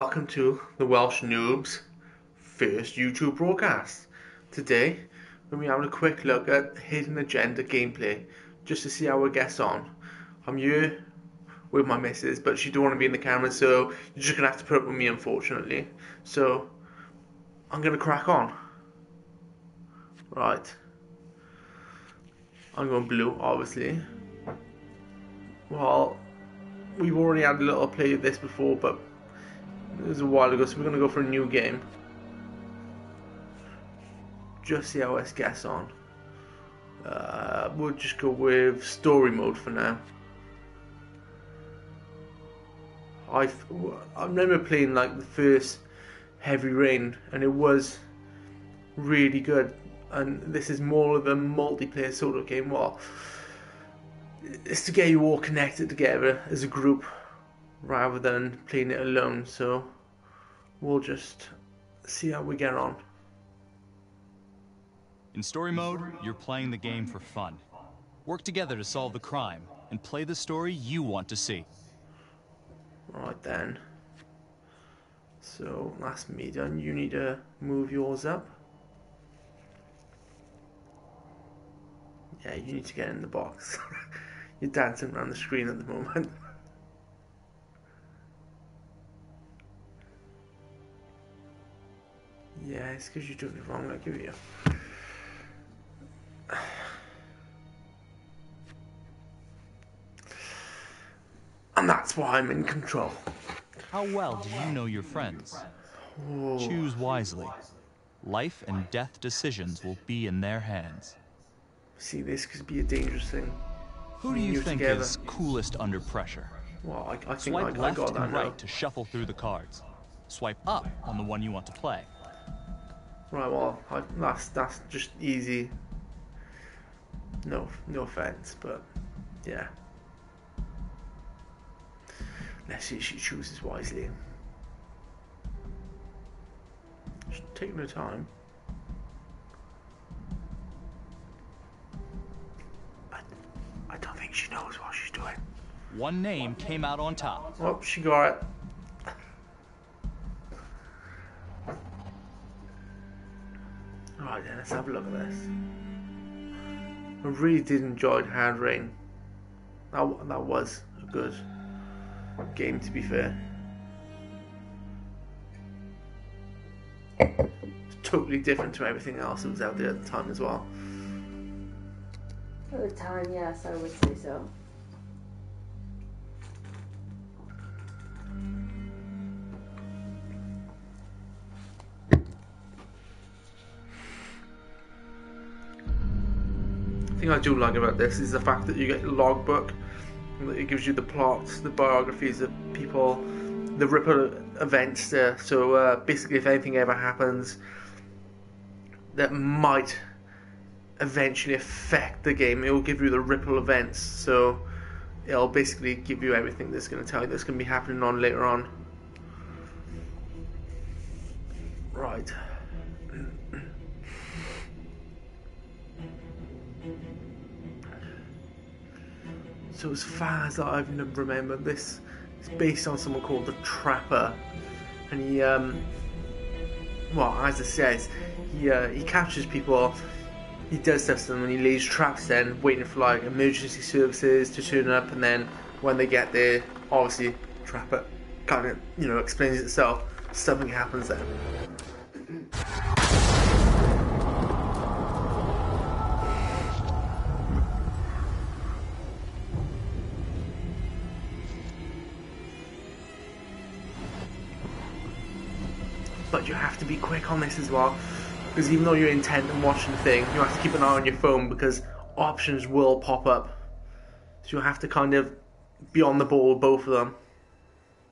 Welcome to the Welsh Noobs first YouTube broadcast. Today, we're having a quick look at Hidden Agenda gameplay, just to see how it gets on. I'm here with my missus, but she don't want to be in the camera, so you're just going to have to put up with me, unfortunately. So, I'm going to crack on. Right. I'm going blue, obviously. Well, we've already had a little play of this before, but it was a while ago, so we're going to go for a new game. Just see how this gets on. We'll just go with story mode for now. I remember playing like the first Heavy Rain, and it was really good. And this is more of a multiplayer sort of game. Well, it's to get you all connected together as a group rather than playing it alone. So we'll just see how we get on. In story mode, you're playing the game for fun. Work together to solve the crime and play the story you want to see. Right then. So that's me done. You need to move yours up. Yeah, you need to get in the box. You're dancing around the screen at the moment. Yeah, it's because you're doing it wrong, like you. And that's why I'm in control. How well do you know your friends? Oh. Choose wisely. Life and death decisions will be in their hands. See, this could be a dangerous thing. Who do you think is coolest under pressure? Well, I think Swipe I left got that and now. right to shuffle through the cards. Swipe up on the one you want to play. Right, well, that's just easy. No offense, but yeah. Let's see if she chooses wisely. Just take no time. But I don't think she knows what she's doing. One name came out on top. Oh, she got it. Alright then, let's have a look at this. I really did enjoy Hard Rain. That was a good game, to be fair. It's totally different to everything else that was out there at the time as well. At the time, yes, I would say so. The thing I do like about this is the fact that you get the logbook, and that it gives you the plots, the biographies of people, the ripple events there. So basically, if anything ever happens that might eventually affect the game, it will give you the ripple events. So it'll basically give you everything that's going to tell you that's going to be happening on later on. Right. So as far as I've remembered, this is based on someone called the Trapper, and he, well, as it says, he captures people, he does stuff to them, and he lays traps then, waiting for like emergency services to turn up, and then when they get there, obviously, Trapper kind of, explains itself, something happens then. But you have to be quick on this as well, because even though you're intent on watching the thing, you have to keep an eye on your phone because options will pop up. So you have to kind of be on the ball with both of them.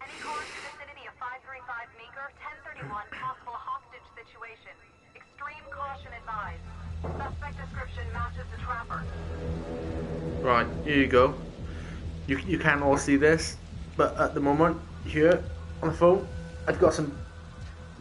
Any call in the vicinity of 535 Meeker, 1031, possible hostage situation. Extreme caution advised. Suspect description matches the trapper. Right, here you go. You can't all see this, but at the moment, here on the phone, I've got some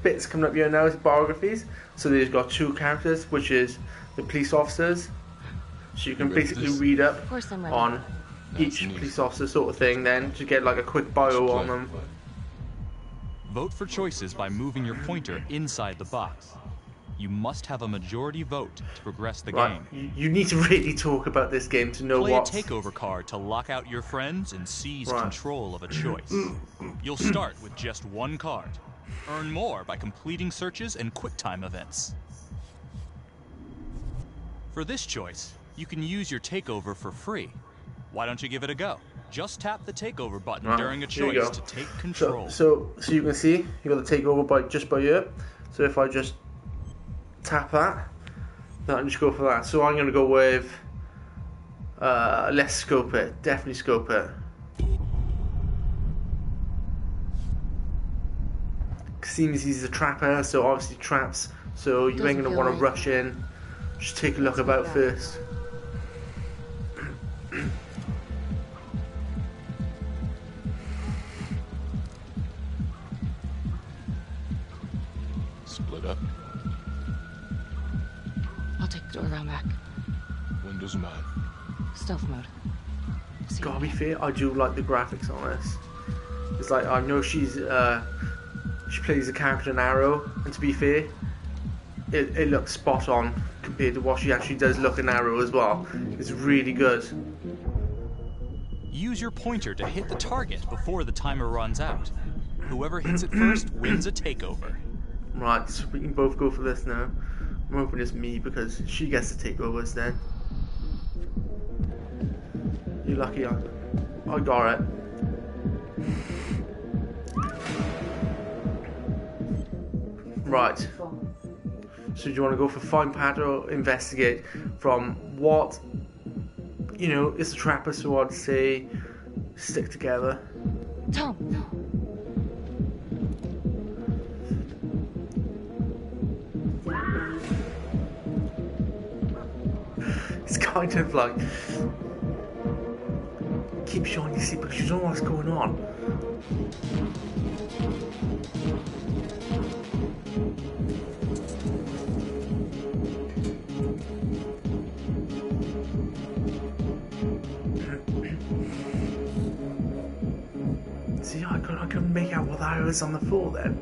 bits coming up here now as biographies. So they've got two characters, which is the police officers. So you can basically read up on each police officer sort of thing then to get like a quick bio on them. Vote for choices by moving your pointer inside the box. You must have a majority vote to progress the Right. game. You need to really talk about this game to know Play what. a takeover card to lock out your friends and seize Right. control of a choice. You'll start with just one card. Earn more by completing searches and QuickTime events. For this choice, you can use your takeover for free. Why don't you give it a go? Just tap the takeover button Right, during a here you choice go. to take control. So you can see you got the takeover by just by here. So if I just tap that, then I can just go for that. So I'm gonna go with let's scope it. Definitely scope it. Seems he's a trapper, so obviously traps. So you ain't gonna feel want to right. rush in. Just take a look about first. Split up. I'll take the door around back. Windows mine. Stealth mode. See Gotta you be again. fair, I do like the graphics on this. It's like I know she plays the character in Arrow, and to be fair, it looks spot on compared to what she actually does look in Arrow as well. It's really good. Use your pointer to hit the target before the timer runs out. Whoever hits it first wins a takeover. Right, so we can both go for this now. I'm hoping it's me because she gets to take over instead. You're lucky I got it. Right. So do you want to go for find pattern or investigate? From what, it's a trapper, so I'd say stick together. Tom. It's kind of like keeps you on your seat because you don't know what's going on. See, I couldn't make out what that was on the floor then.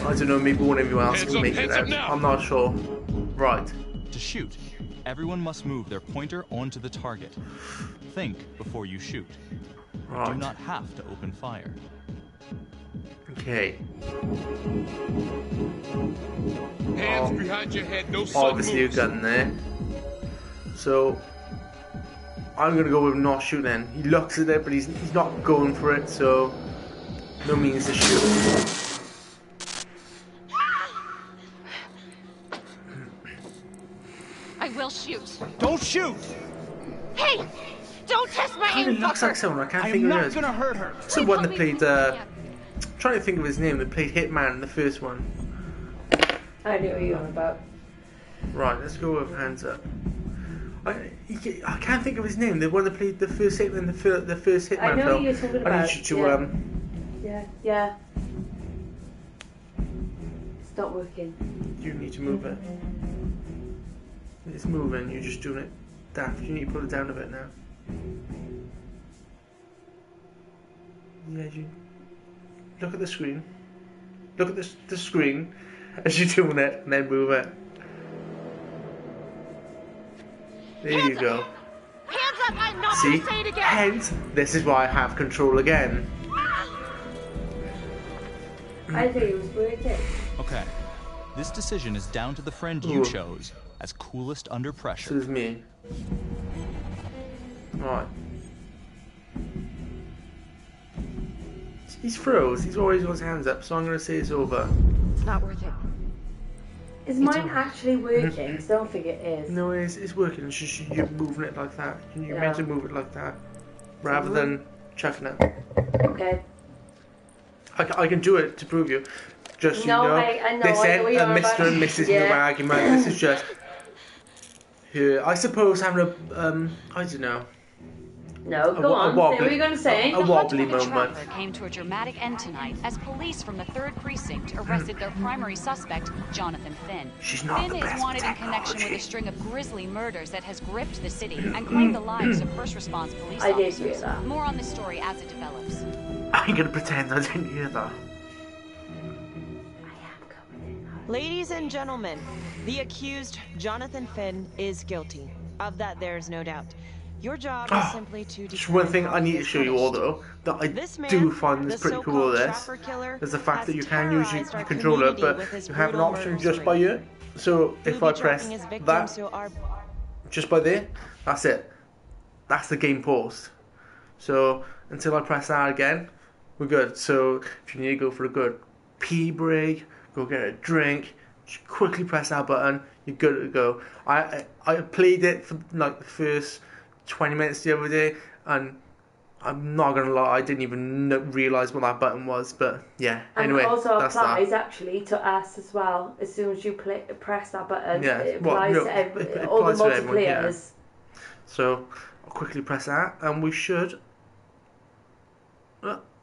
I don't know, maybe one of you else Hands can up, make it hands up out. now. I'm not sure. Right. To shoot, everyone must move their pointer onto the target. Think before you shoot. You do Right. not have to open fire. Okay. Hands behind your head, no sudden Obviously a moves. gun there. So I'm gonna go with not shooting. He looks at it, but he's not going for it. So no means to shoot. I will shoot. Don't shoot! Hey! Don't test my Kind aim, of looks like fucker! someone. I can't I think am of not it. gonna hurt her. So one that Help played. me. Yeah. Trying to think of his name. That played Hitman in the first one. I know what you're on about. Right. Let's go with hands up. I can't think of his name. The one that played the first Hitman, the first Hitman I know film. who you're talking I about. need you to Yeah. It's not working. You need to move it. It's moving. You're just doing it daft. You need to put it down a bit now. Yeah, you look at the screen. Look at the screen as you're doing it, and then move it. There you go. Hands up! I'm not See? gonna say it again! Hence, this is why I have control again. I think it was working. Okay. This decision is down to the friend you Ooh. chose as coolest under So pressure. there's me. Right. He's froze. He's always got his hands up, so I'm going to say it's over. It's not worth it. Is mine actually working? 'Cause I don't think it is. No, it's working. It's just you're moving it like that. You're Yeah. meant to move it like that, rather than chucking it. Okay. I can do it to prove you. Just so No, you know, I know, this I know ain't what a you're on Mr. about. and Mrs. Yeah. No argument. This is just here. I suppose having a I don't know. No, A go wa- a on. Say wobbly- what you're going to say. a The wobbly hunt for the moment. trapper came to a dramatic end tonight as police from the 3rd Precinct arrested their primary suspect, Jonathan Finn. She's not Finn the is best wanted in with connection with a technology. string of grisly murders that has gripped the city and claimed the lives of first response police I did hear officers. that. More on this story as it develops. I'm gonna pretend I didn't hear that. Ladies and gentlemen, the accused, Jonathan Finn, is guilty. Of that, there's no doubt. Your job is simply to just one thing I need to show you all though, that I do find this pretty cool, this is the fact that you can use your controller, but you have an option just by you. So if I press that, just by there, that's it. That's the game paused. So until I press that again, we're good. So if you need to go for a good pee break, go get a drink, just quickly press that button, you're good to go. I played it for like the first 20 minutes the other day, and I'm not gonna lie, I didn't even realise what that button was, but yeah, anyway, and also that's applies that. actually to us as well. As soon as you press that button, Yeah, it applies to all the multiplayers. Yeah. So I'll quickly press that, and we should.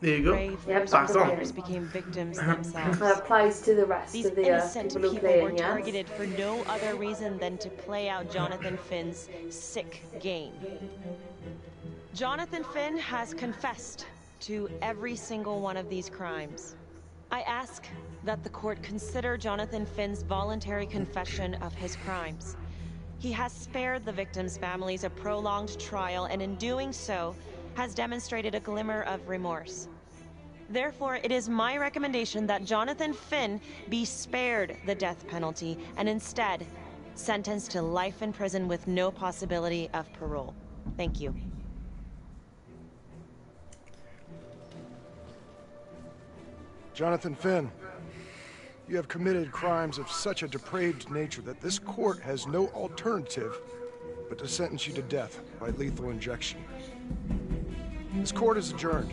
There you go. Yep, back on. Became victims themselves. That applies to the rest These of the innocent people who people play were it, yeah? targeted for no other reason than to play out Jonathan Finn's sick game. Jonathan Finn has confessed to every single one of these crimes. I ask that the court consider Jonathan Finn's voluntary confession of his crimes. He has spared the victims' families a prolonged trial, and in doing so, has demonstrated a glimmer of remorse. Therefore, it is my recommendation that Jonathan Finn be spared the death penalty and instead sentenced to life in prison with no possibility of parole. Thank you. Jonathan Finn, you have committed crimes of such a depraved nature that this court has no alternative but to sentence you to death by lethal injection. This court is adjourned.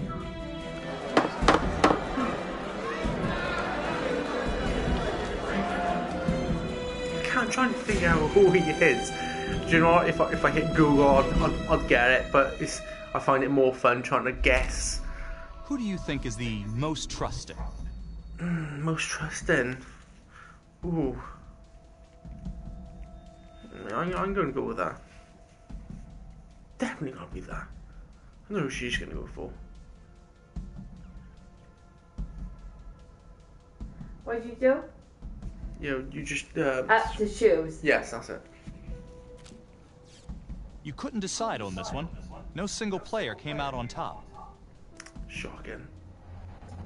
I'm trying to figure out who he is. Do you know what? If I hit Google, I'd get it, but I find it more fun trying to guess. Who do you think is the most trusting? Most trusting? Ooh. I'm going to go with that. Definitely got to be that. I know who she's going to go for. What did you do? You just... to choose. Yes, that's it. You couldn't decide on this one. No single player came out on top. Shocking.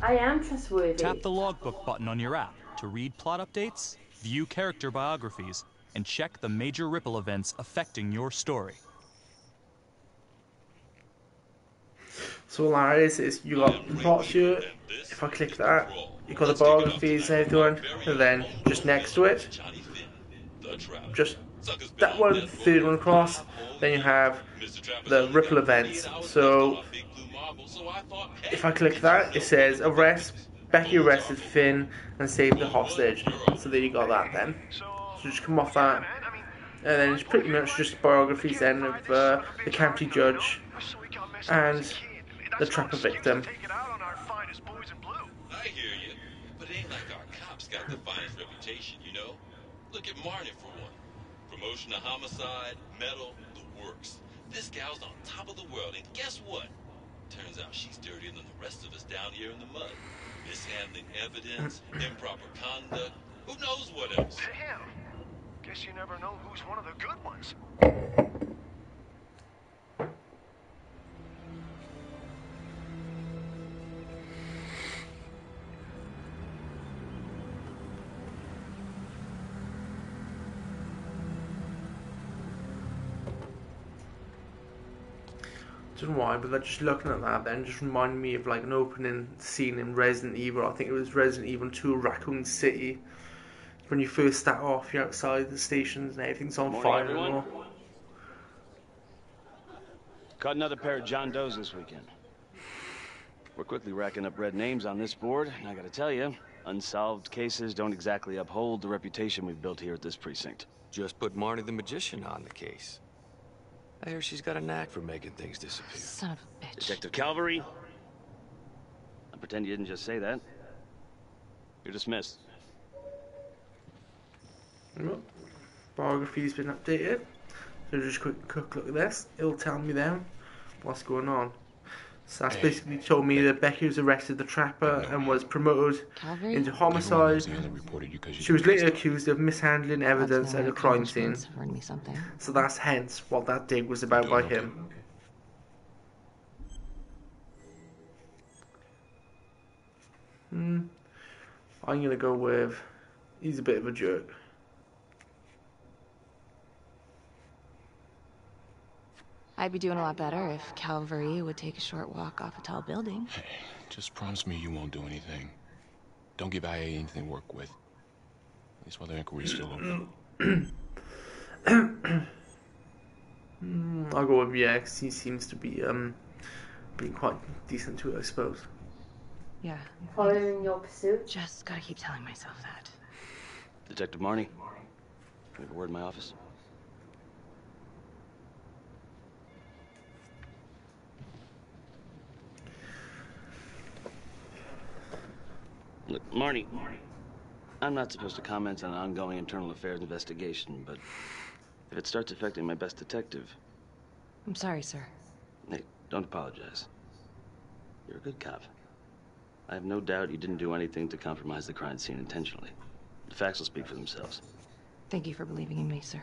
I am trustworthy. Tap the logbook button on your app to read plot updates, view character biographies, and check the major ripple events affecting your story. So what that is you got the plot sheet. If I click that, you got the biographies and everything, and then just next to it, just that one, third one across, then you have the ripple events. So if I click that, it says arrest, Becky arrested Finn and saved the hostage. So there you got that then. So just come off that, and then it's pretty much just biographies then of the county judge and the trapper victim. I hear you, but it ain't like our cops got the finest reputation, you know? Look at Marnie for one. Promotion to homicide, medal, the works. This gal's on top of the world, and guess what? Turns out she's dirtier than the rest of us down here in the mud. Mishandling evidence, improper conduct, who knows what else? Damn. Guess you never know who's one of the good ones. I don't know why, but just looking at that then just reminded me of like an opening scene in Resident Evil. I think it was Resident Evil 2 Raccoon City. When you first start off, you're outside the stations and everything's on fire and all. Caught another pair of John Does this weekend. We're quickly racking up red names on this board, and I gotta tell you, unsolved cases don't exactly uphold the reputation we've built here at this precinct. Just put Marnie the Magician on the case. I hear she's got a knack for making things disappear. Son of a bitch. Detective Calvary? I pretend you didn't just say that. You're dismissed. Well, biography's been updated. So just quick look at this. It'll tell me then what's going on. So that's basically told me that Becky was arrested the trapper and was promoted Calvary? into homicide. She was later accused of mishandling evidence at a crime scene. Earned me something. So that's hence what that dig was about by him. I'm gonna go with he's a bit of a jerk. I'd be doing a lot better if Calvary would take a short walk off a tall building. Hey, just promise me you won't do anything. Don't give IA anything to work with. At least while the inquiry's still open. I'll go with yeah, 'cause he seems to be being quite decent to it, I suppose. Yeah. Following your pursuit? Just gotta keep telling myself that. Detective Marnie, can I have a word in my office? Look, Marnie, I'm not supposed to comment on an ongoing internal affairs investigation, but if it starts affecting my best detective... I'm sorry, sir. Hey, don't apologize. You're a good cop. I have no doubt you didn't do anything to compromise the crime scene intentionally. The facts will speak for themselves. Thank you for believing in me, sir.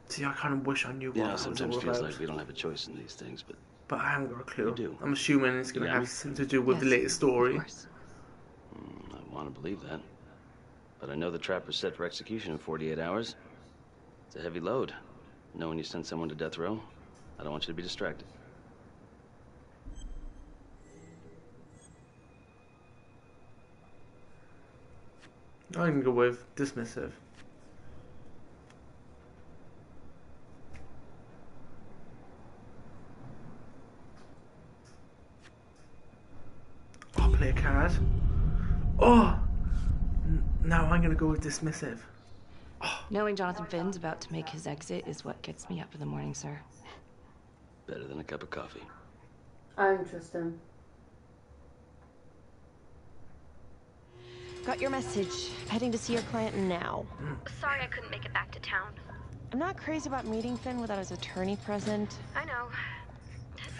See, I kind of wish I knew what You know, that was sometimes all feels about. like we don't have a choice in these things, but I haven't got a clue. You do. I'm assuming it's going to have something to do with the latest story. Of course. I want to believe that. But I know the trapper's set for execution in 48 hours. It's a heavy load. Knowing you sent someone to death row, I don't want you to be distracted. I can go with dismissive. I'll play a card. Oh! No, I'm going to go with dismissive. Knowing Jonathan Finn's about to make his exit is what gets me up in the morning, sir. Better than a cup of coffee. I don't trust him. Got your message. Heading to see your client now. Sorry I couldn't make it back to town. I'm not crazy about meeting Finn without his attorney present. I know.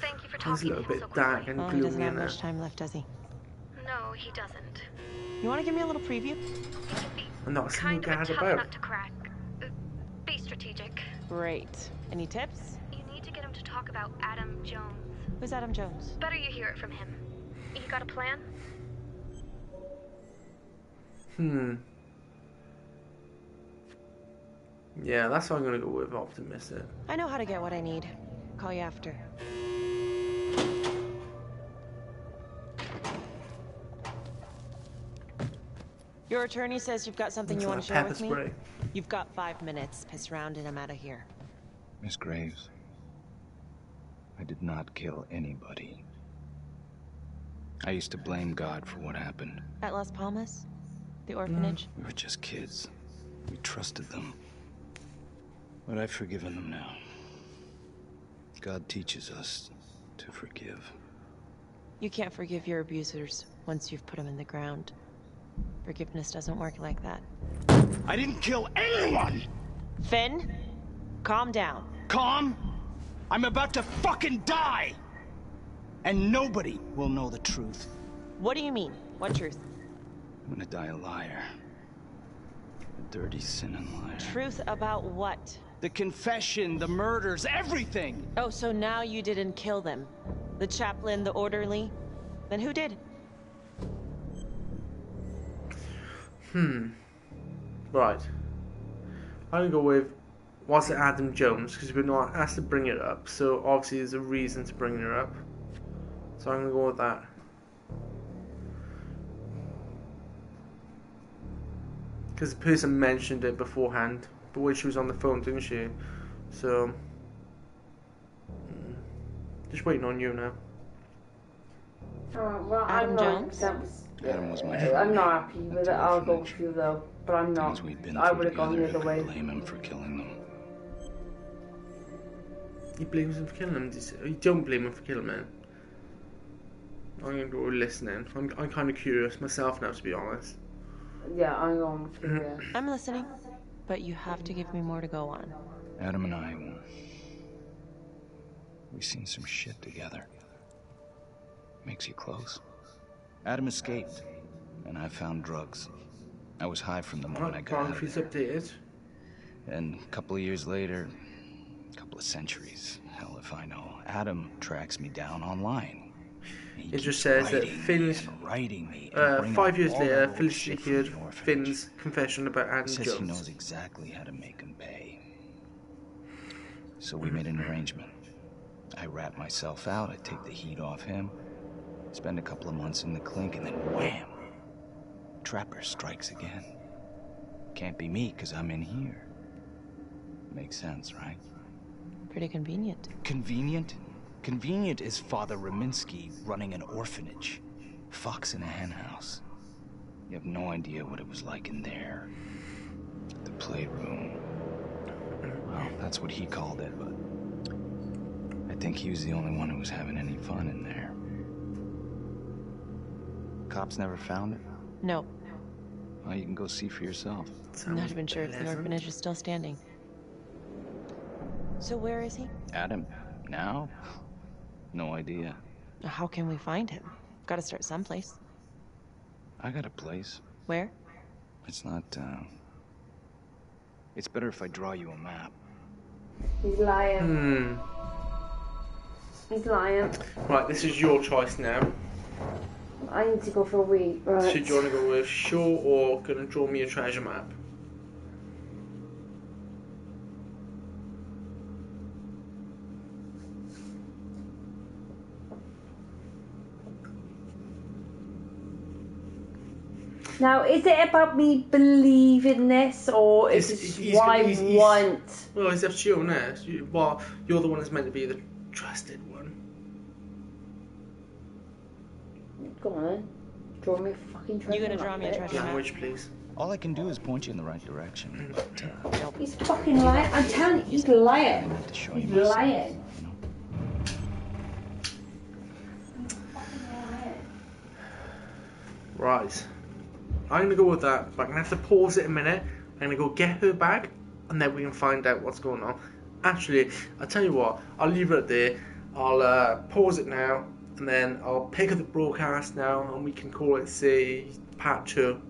Thank you for It's a talking to little him bit so dark quickly. and Well, he doesn't gloomy have in there. much time left, does he? No, he doesn't. You want to give me a little preview? I'm not a single Kind of a guard tough about. nut to crack. Be strategic. Great. Any tips? You need to get him to talk about Adam Jones. Who's Adam Jones? Better you hear it from him. You got a plan? Yeah, that's what I'm going to go with, optimistic. I know how to get what I need. Call you after. Your attorney says you've got something you want to share with me? Spray. You've got 5 minutes. Piss around and I'm out of here. Miss Graves, I did not kill anybody. I used to blame God for what happened. At Las Palmas? The orphanage? We were just kids. We trusted them. But I've forgiven them now. God teaches us to forgive. You can't forgive your abusers once you've put them in the ground. Forgiveness doesn't work like that. I didn't kill anyone! Finn, calm down. Calm? I'm about to fucking die! And nobody will know the truth. What do you mean? What truth? I'm gonna die a liar. A dirty, sinning liar. Truth about what? The confession, the murders, everything! Oh, so now you didn't kill them? The chaplain, the orderly? Then who did? Right. I'm going to go with, was it Adam Jones? Because we're not asked to bring it up, so obviously there's a reason to bring her up. So I'm going to go with that. Because the person mentioned it beforehand, the way she was on the phone, didn't she? So, just waiting on you now. Well, Adam I'm Jones? not. Adam was my friend. I'm not happy with it. I'll go with you though, but I'm not. Things we'd been I through would have gone the together, other I way. could blame him for killing them. He blames him for killing him. You don't blame him for killing him. I'm going to go with listening. I'm kind of curious myself now, to be honest. Yeah, I'm going with you. Yeah. I'm listening, but you have to give me more to go on. Adam and I, we've seen some shit together. Makes you close. Adam escaped, and I found drugs. I was high from the moment I got out of there. Updated. And a couple of years later, a couple of centuries, hell if I know, Adam tracks me down online. It just says that Finn's, writing me 5 years later, Felicity heard Finn's confession about Adam Says Jones. he knows exactly how to make him pay. So we made an arrangement. I rat myself out, I take the heat off him, spend a couple of months in the clink, and then wham! Trapper strikes again. Can't be me, because I'm in here. Makes sense, right? Pretty convenient. Convenient? Convenient is Father Raminsky running an orphanage. Fox in a hen house. You have no idea what it was like in there. The playroom. Well, that's what he called it, but I think he was the only one who was having any fun in there. Cops never found it? No. Well, you can go see for yourself. I'm not even sure if the orphanage is still standing. So where is he? Adam? Now? No idea. How can we find him? Gotta start someplace. I got a place. Where? It's not, It's better if I draw you a map. He's lying. He's lying. Right, this is your choice now. I need to go for a wee. Right. So do you want to go with sure or gonna draw me a treasure map? Now, is it about me believing this, or is this what I want? Well, it's up to you, isn't it? Well, you're the one that's meant to be the trusted one. Go on, draw me a fucking treasure. You gonna draw me a treasure map? Language, please. All I can do is point you in the right direction, but, He's fucking lying. I'm telling you, he's lying. I need to show He's you myself. lying. Right. I'm going to go with that, but I'm going to have to pause it a minute. I'm going to go get her bag, and then we can find out what's going on. Actually, I'll tell you what, I'll leave it there. I'll pause it now, and then I'll pick up the broadcast now, and we can call it, say, part 2.